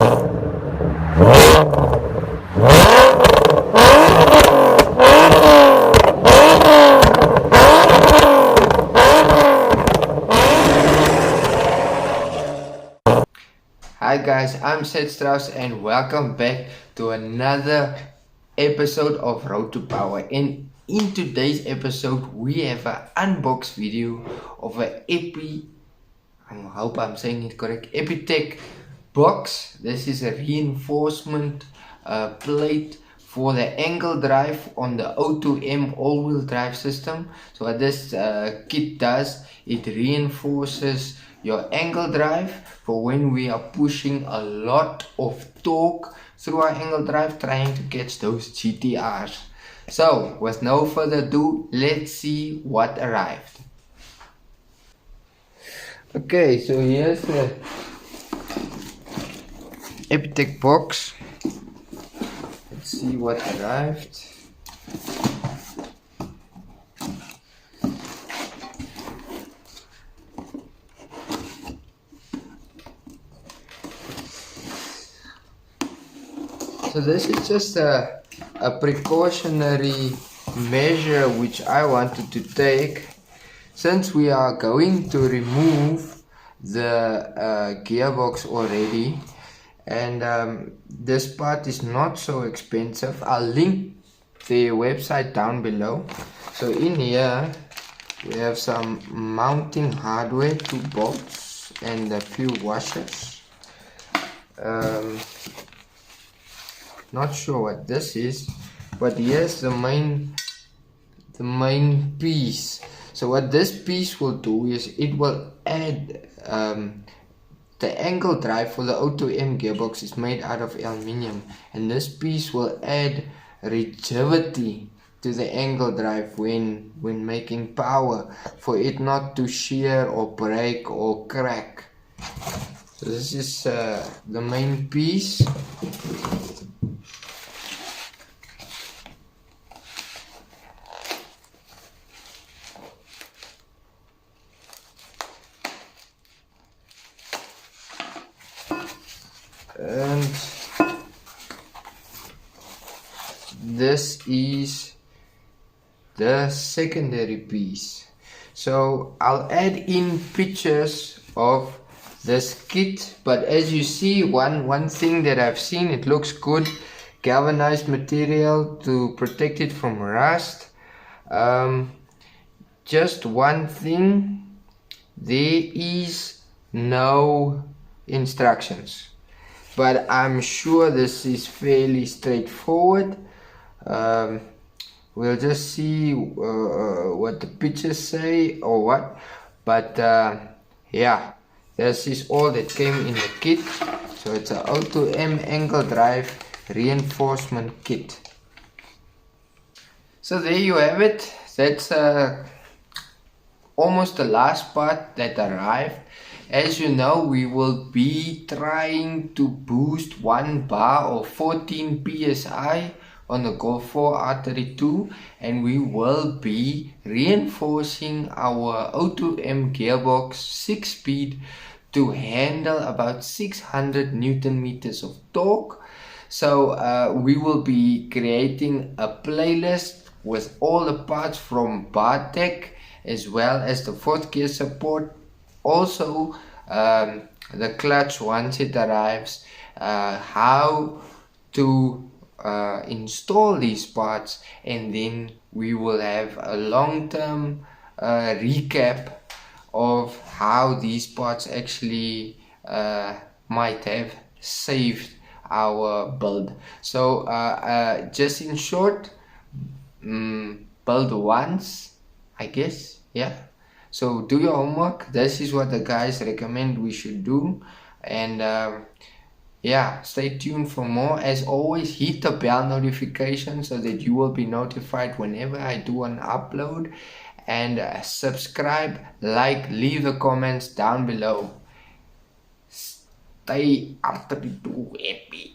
Hi guys, I'm Seth Strauss and welcome back to another episode of Road to Power. And in today's episode we have an unbox video of an I hope I'm saying it correct, Epytec box. This is a reinforcement plate for the angle drive on the 02M all-wheel drive system. So what this kit does, it reinforces your angle drive for when we are pushing a lot of torque through our angle drive trying to catch those GTRs. So with no further ado, let's see what arrived. Okay, so here's the Epytec box. Let's see what arrived. So this is just a precautionary measure which I wanted to take, since we are going to remove the gearbox already, and this part is not so expensive. I'll link the website down below. So in here we have some mounting hardware, 2 bolts and a few washers. Not sure what this is, but here's the main piece. So what this piece will do is it will add the angle drive for the 02M gearbox is made out of aluminium, and this piece will add rigidity to the angle drive when making power, for it not to shear or break or crack. So this is the main piece. And this is the secondary piece. So I'll add in pictures of this kit, but as you see, one thing that I've seen, it looks good, galvanized material to protect it from rust. Just one thing, there is no instructions, but I'm sure this is fairly straightforward. We'll just see what the pictures say or what, but yeah, this is all that came in the kit. So it's a 02M angle drive reinforcement kit. So there you have it. That's almost the last part that arrived. As you know, we will be trying to boost 1 bar or 14 psi on the Golf 4 R32, and we will be reinforcing our 02M gearbox 6-speed to handle about 600 Newton meters of torque. So we will be creating a playlist with all the parts from Epytec, as well as the 4th gear support. Also the clutch once it arrives, how to install these parts, and then we will have a long-term recap of how these parts actually might have saved our build. So just in short, build once, I guess. Yeah, so do your homework. This is what the guys recommend we should do, and yeah, stay tuned for more. As always, hit the bell notification so that you will be notified whenever I do an upload, and subscribe, like, leave the comments down below. Stay R32 happy.